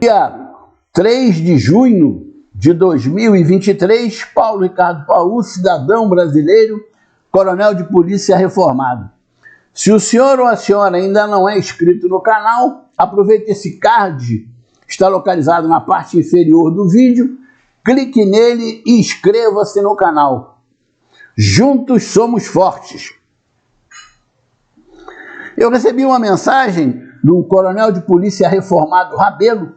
Dia 3 de junho de 2023, Paulo Ricardo Paul, cidadão brasileiro, coronel de polícia reformado. Se o senhor ou a senhora ainda não é inscrito no canal, aproveite esse card, está localizado na parte inferior do vídeo, clique nele e inscreva-se no canal. Juntos somos fortes. Eu recebi uma mensagem do coronel de polícia reformado Rabelo,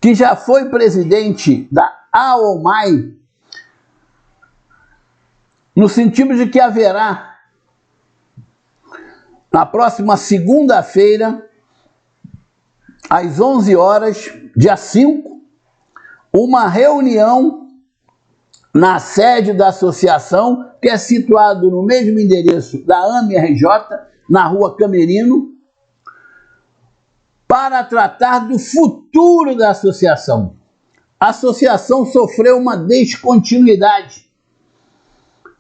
que já foi presidente da AOMAI, no sentido de que haverá, na próxima segunda-feira, às 11 horas, dia 5, uma reunião na sede da associação, que é situado no mesmo endereço da AMRJ, na Rua Camerino, para tratar do futuro da associação. A associação sofreu uma descontinuidade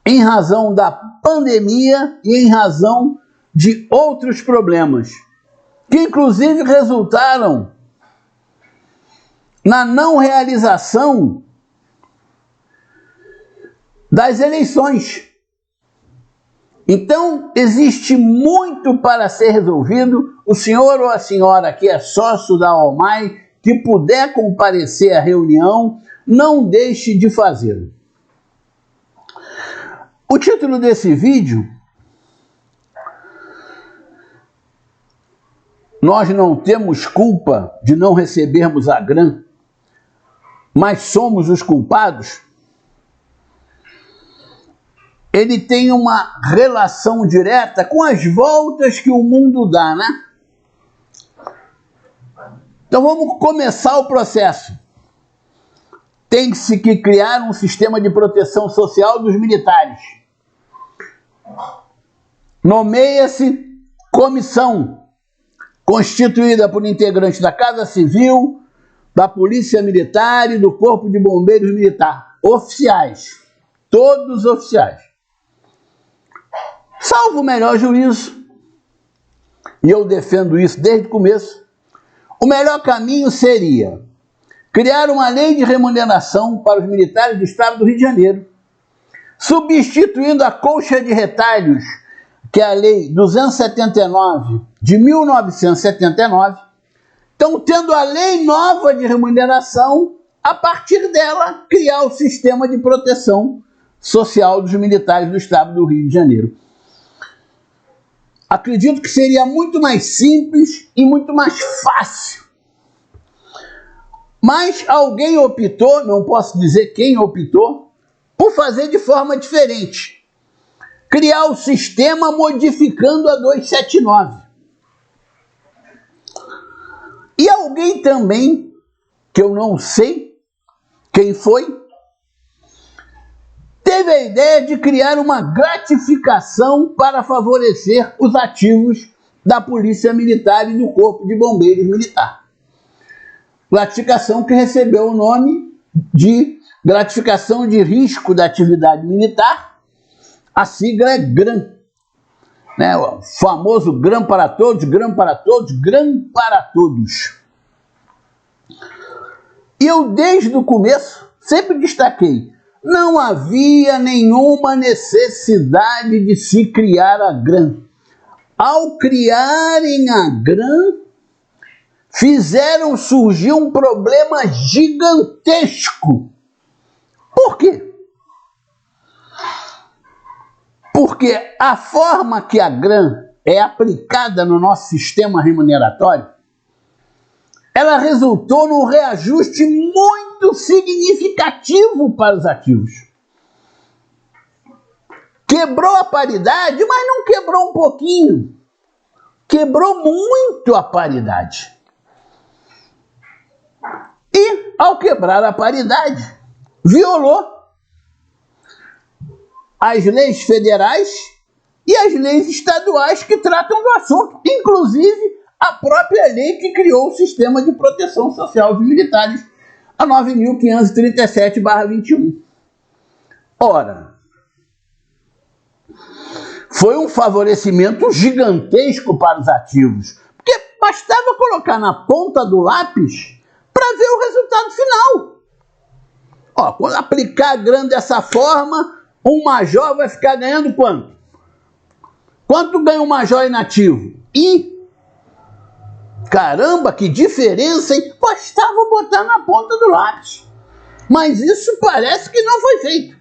em razão da pandemia e em razão de outros problemas, que inclusive resultaram na não realização das eleições. Então, existe muito para ser resolvido. O senhor ou a senhora que é sócio da AOMAI, que puder comparecer à reunião, não deixe de fazê-lo. O título desse vídeo: nós não temos culpa de não recebermos a grana, mas somos os culpados. Ele tem uma relação direta com as voltas que o mundo dá, né? Então vamos começar o processo. Tem-se que criar um sistema de proteção social dos militares. Nomeia-se comissão, constituída por integrantes da Casa Civil, da Polícia Militar e do Corpo de Bombeiros Militar. Oficiais. Todos oficiais. Salvo o melhor juízo, e eu defendo isso desde o começo, o melhor caminho seria criar uma lei de remuneração para os militares do Estado do Rio de Janeiro, substituindo a colcha de retalhos, que é a Lei 279 de 1979, então tendo a lei nova de remuneração, a partir dela criar o sistema de proteção social dos militares do Estado do Rio de Janeiro. Acredito que seria muito mais simples e muito mais fácil. Mas alguém optou, não posso dizer quem optou, por fazer de forma diferente. Criar o sistema modificando a 279. E alguém também, que eu não sei quem foi, teve a ideia de criar uma gratificação para favorecer os ativos da Polícia Militar e do Corpo de Bombeiros Militar. Gratificação que recebeu o nome de gratificação de risco da atividade militar. A sigla é GRAM, né? O famoso GRAM para todos, GRAM para todos, GRAM para todos. E eu, desde o começo, sempre destaquei: não havia nenhuma necessidade de se criar a GRAM. Ao criarem a GRAM, fizeram surgir um problema gigantesco. Por quê? Porque a forma que a GRAM é aplicada no nosso sistema remuneratório, ela resultou num reajuste muito significativo para os ativos. Quebrou a paridade, mas não quebrou um pouquinho. Quebrou muito a paridade. E, ao quebrar a paridade, violou as leis federais e as leis estaduais que tratam do assunto, inclusive a própria lei que criou o sistema de proteção social dos militares, a 9.537/21. Ora, foi um favorecimento gigantesco para os ativos, porque bastava colocar na ponta do lápis para ver o resultado final. Ó, quando aplicar a grana dessa forma, um major vai ficar ganhando quanto? Quanto ganha um major inativo? Caramba, que diferença, hein? Bastava botar na ponta do lápis. Mas isso parece que não foi feito.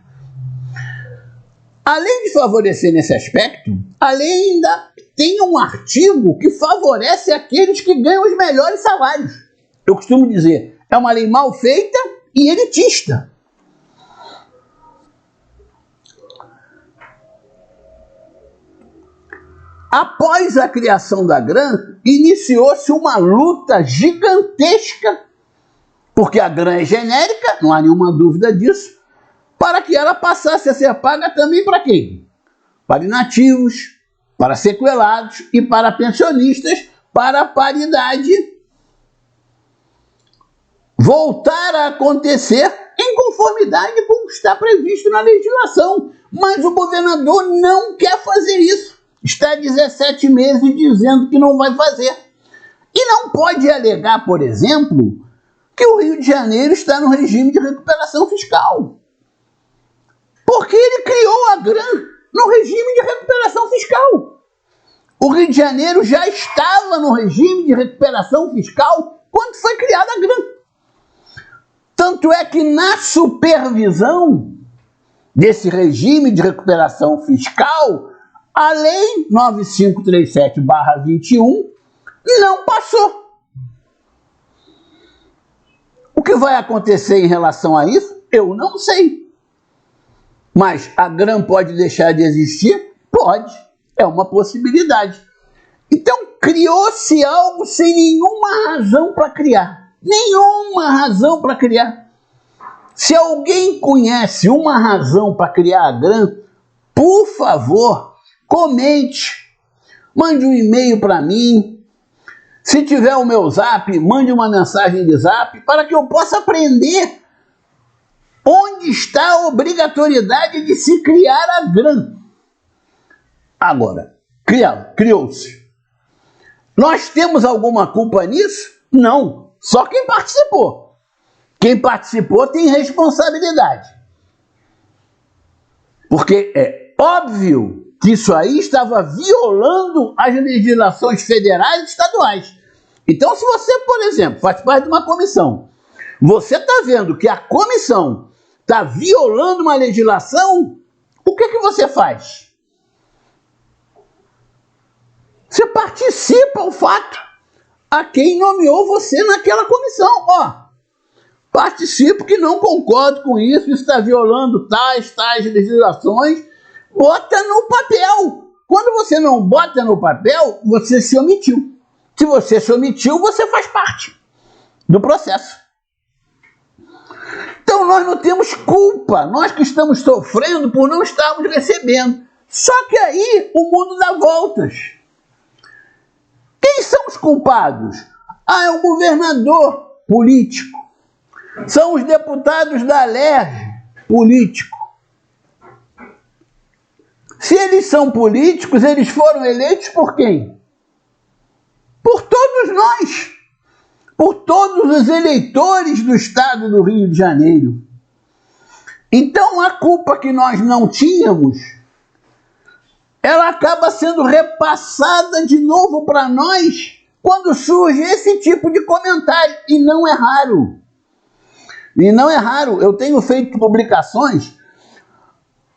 Além de favorecer nesse aspecto, a lei ainda tem um artigo que favorece aqueles que ganham os melhores salários. Eu costumo dizer, é uma lei mal feita e elitista. Após a criação da GRAN, iniciou-se uma luta gigantesca, porque a GRAN é genérica, não há nenhuma dúvida disso, para que ela passasse a ser paga também para quem? Para inativos, para sequelados e para pensionistas, para a paridade voltar a acontecer em conformidade com o que está previsto na legislação. Mas o governador não quer fazer isso. Está há 17 meses dizendo que não vai fazer. E não pode alegar, por exemplo, que o Rio de Janeiro está no regime de recuperação fiscal. Porque ele criou a GRAN no regime de recuperação fiscal. O Rio de Janeiro já estava no regime de recuperação fiscal quando foi criada a GRAN. Tanto é que na supervisão desse regime de recuperação fiscal, a Lei 9537/21 não passou. O que vai acontecer em relação a isso, eu não sei. Mas a GRAN pode deixar de existir? Pode. É uma possibilidade. Então, criou-se algo sem nenhuma razão para criar. Nenhuma razão para criar. Se alguém conhece uma razão para criar a GRAN, por favor, comente, mande um e-mail para mim. Se tiver o meu zap, mande uma mensagem de zap para que eu possa aprender onde está a obrigatoriedade de se criar a GRAN. Agora, criou-se. Nós temos alguma culpa nisso? Não, só quem participou. Quem participou tem responsabilidade. Porque é óbvio que isso aí estava violando as legislações federais e estaduais. Então, se você, por exemplo, faz parte de uma comissão, você está vendo que a comissão está violando uma legislação, o que você faz? Você participa ao fato a quem nomeou você naquela comissão. Ó, participo que não concordo com isso está violando tais legislações. Bota no papel. Quando você não bota no papel, você se omitiu. Se você se omitiu, você faz parte do processo. Então nós não temos culpa, nós que estamos sofrendo por não estarmos recebendo. Só que aí o mundo dá voltas. Quem são os culpados? É o governador político. São os deputados da ALERJ político. Se eles são políticos, eles foram eleitos por quem? Por todos nós. Por todos os eleitores do estado do Rio de Janeiro. Então a culpa que nós não tínhamos, ela acaba sendo repassada de novo para nós quando surge esse tipo de comentário. E não é raro. E não é raro. Eu tenho feito publicações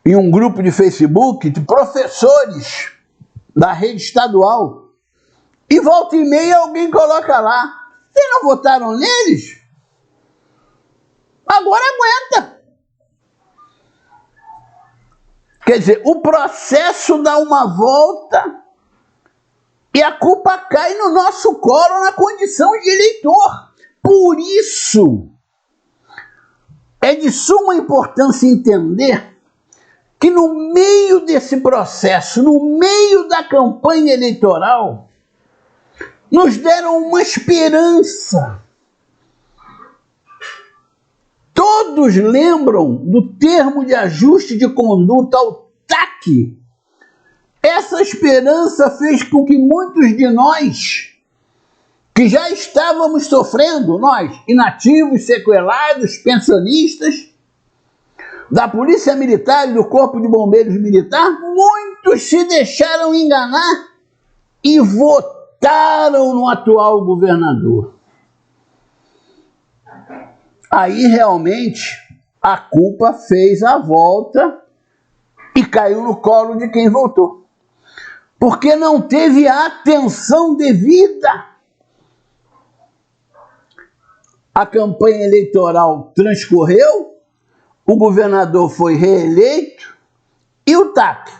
em um grupo de Facebook de professores da rede estadual. E volta e meia alguém coloca lá: vocês não votaram neles? Agora aguenta. Quer dizer, o processo dá uma volta e a culpa cai no nosso colo na condição de eleitor. Por isso, é de suma importância entender que no meio desse processo, no meio da campanha eleitoral, nos deram uma esperança. Todos lembram do termo de ajuste de conduta, o TAC. Essa esperança fez com que muitos de nós que já estávamos sofrendo, nós, inativos, sequelados, pensionistas, da Polícia Militar e do Corpo de Bombeiros Militar, muitos se deixaram enganar e votaram no atual governador. Aí realmente a culpa fez a volta e caiu no colo de quem votou. Porque não teve a atenção devida. A campanha eleitoral transcorreu, o governador foi reeleito e o TAC?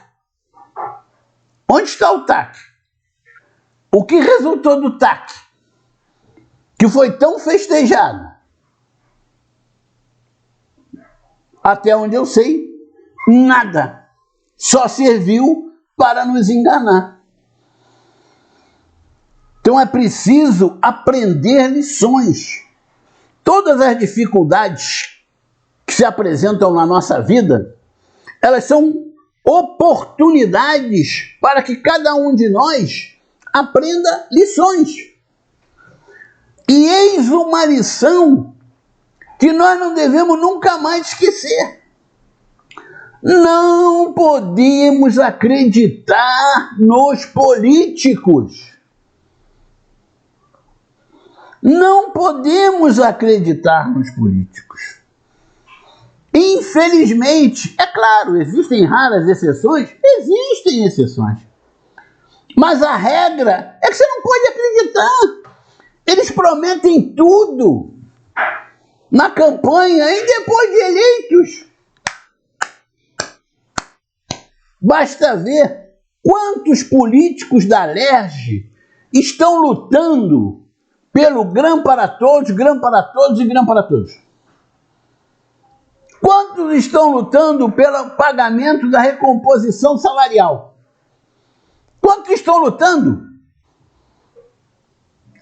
Onde está o TAC? O que resultou do TAC? Que foi tão festejado? Até onde eu sei, nada. Só serviu para nos enganar. Então é preciso aprender lições. Todas as dificuldades que se apresentam na nossa vida, elas são oportunidades para que cada um de nós aprenda lições. E eis uma lição que nós não devemos nunca mais esquecer. Não podemos acreditar nos políticos. Não podemos acreditar nos políticos. Infelizmente, é claro, existem raras exceções, existem exceções. Mas a regra é que você não pode acreditar. Eles prometem tudo na campanha e depois de eleitos. Basta ver quantos políticos da LERJ estão lutando pelo grão para todos, grão para todos e grão para todos. Quantos estão lutando pelo pagamento da recomposição salarial? Quantos estão lutando?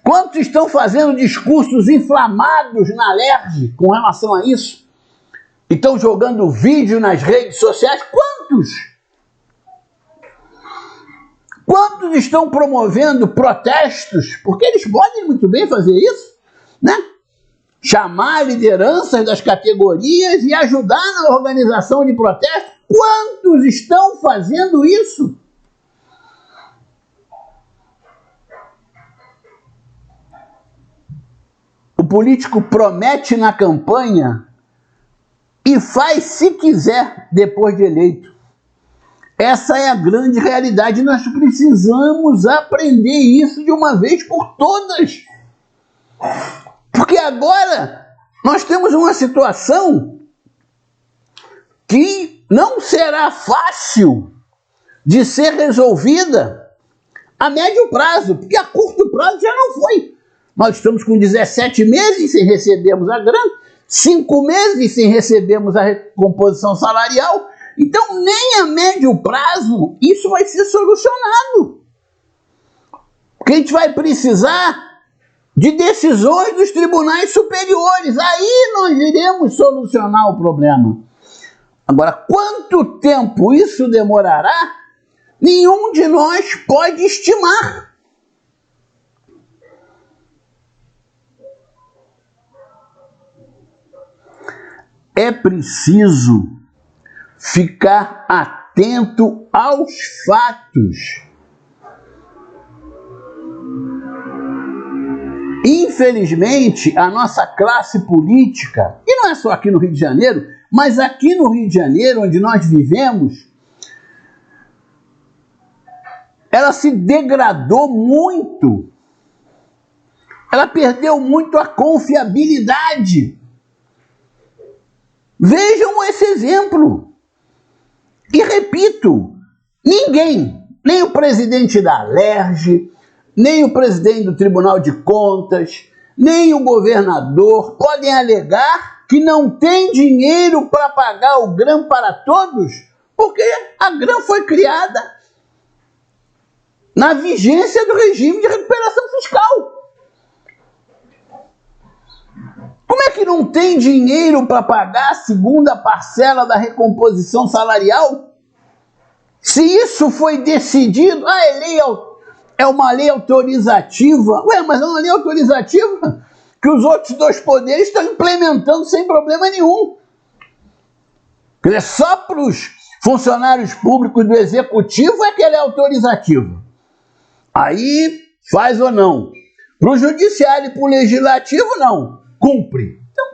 Quantos estão fazendo discursos inflamados na LERJ com relação a isso? E estão jogando vídeo nas redes sociais? Quantos? Quantos estão promovendo protestos? Porque eles podem muito bem fazer isso, né? Chamar lideranças das categorias e ajudar na organização de protestos. Quantos estão fazendo isso? O político promete na campanha e faz se quiser depois de eleito. Essa é a grande realidade. Nós precisamos aprender isso de uma vez por todas. Porque agora nós temos uma situação que não será fácil de ser resolvida a médio prazo, porque a curto prazo já não foi. Nós estamos com 17 meses sem recebermos a grana, 5 meses sem recebermos a recomposição salarial. Então, nem a médio prazo isso vai ser solucionado. Porque a gente vai precisar de decisões dos tribunais superiores. Aí nós iremos solucionar o problema. Agora, quanto tempo isso demorará, nenhum de nós pode estimar. É preciso ficar atento aos fatos. Infelizmente, a nossa classe política, e não é só aqui no Rio de Janeiro, mas aqui no Rio de Janeiro, onde nós vivemos, ela se degradou muito. Ela perdeu muito a confiabilidade. Vejam esse exemplo. E repito, ninguém, nem o presidente da LERJ, nem o presidente do Tribunal de Contas, nem o governador podem alegar que não tem dinheiro para pagar o grão para todos, porque a grão foi criada na vigência do regime de recuperação fiscal. Como é que não tem dinheiro para pagar a segunda parcela da recomposição salarial? Se isso foi decidido, é uma lei autorizativa. Ué, mas é uma lei autorizativa que os outros dois poderes estão implementando sem problema nenhum. Quer dizer, só para os funcionários públicos do executivo é que ela é autorizativa. Aí faz ou não. Para o judiciário e para o legislativo, não. Cumpre. Então,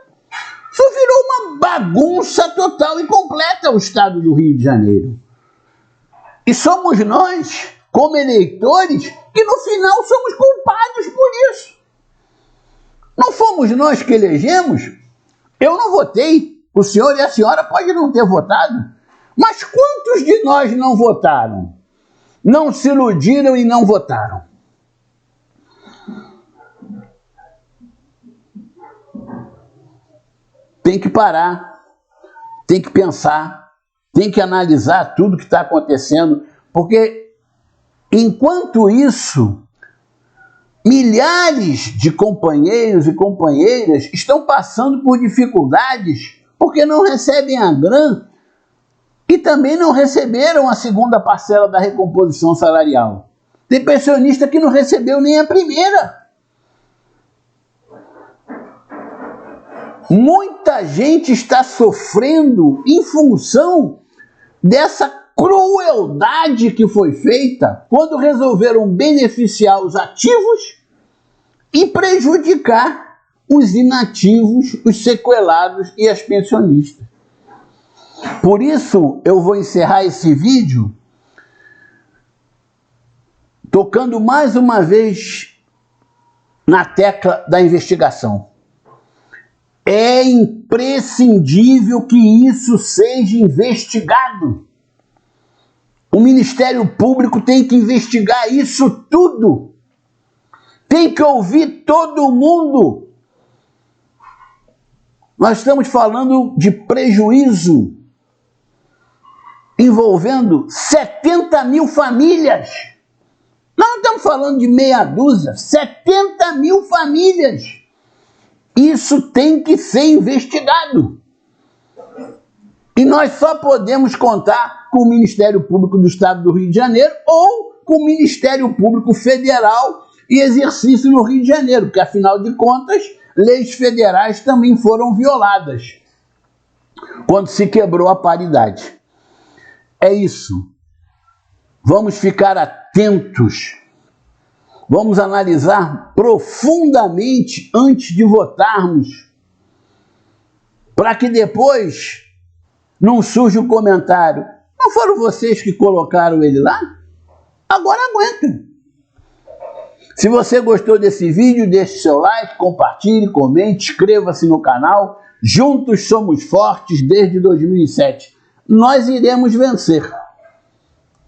isso virou uma bagunça total e completa o estado do Rio de Janeiro. E somos nós, como eleitores, que no final somos culpados por isso. Não fomos nós que elegemos? Eu não votei. O senhor e a senhora podem não ter votado. Mas quantos de nós não votaram? Não se iludiram e não votaram? Tem que parar, tem que pensar, tem que analisar tudo que está acontecendo, porque enquanto isso, milhares de companheiros e companheiras estão passando por dificuldades porque não recebem a grana e também não receberam a segunda parcela da recomposição salarial. Tem pensionista que não recebeu nem a primeira. Muita gente está sofrendo em função dessa crueldade que foi feita quando resolveram beneficiar os ativos e prejudicar os inativos, os sequelados e as pensionistas. Por isso, eu vou encerrar esse vídeo tocando mais uma vez na tecla da investigação. É imprescindível que isso seja investigado. O Ministério Público tem que investigar isso tudo. Tem que ouvir todo mundo. Nós estamos falando de prejuízo envolvendo 70 mil famílias. Nós não estamos falando de meia dúzia, 70 mil famílias. Isso tem que ser investigado. E nós só podemos contar com o Ministério Público do Estado do Rio de Janeiro ou com o Ministério Público Federal e exercício no Rio de Janeiro, porque, afinal de contas, leis federais também foram violadas quando se quebrou a paridade. É isso. Vamos ficar atentos. Vamos analisar profundamente antes de votarmos, para que depois não surja o comentário: não foram vocês que colocaram ele lá? Agora aguenta. Se você gostou desse vídeo, deixe seu like, compartilhe, comente, inscreva-se no canal. Juntos somos fortes desde 2007. Nós iremos vencer.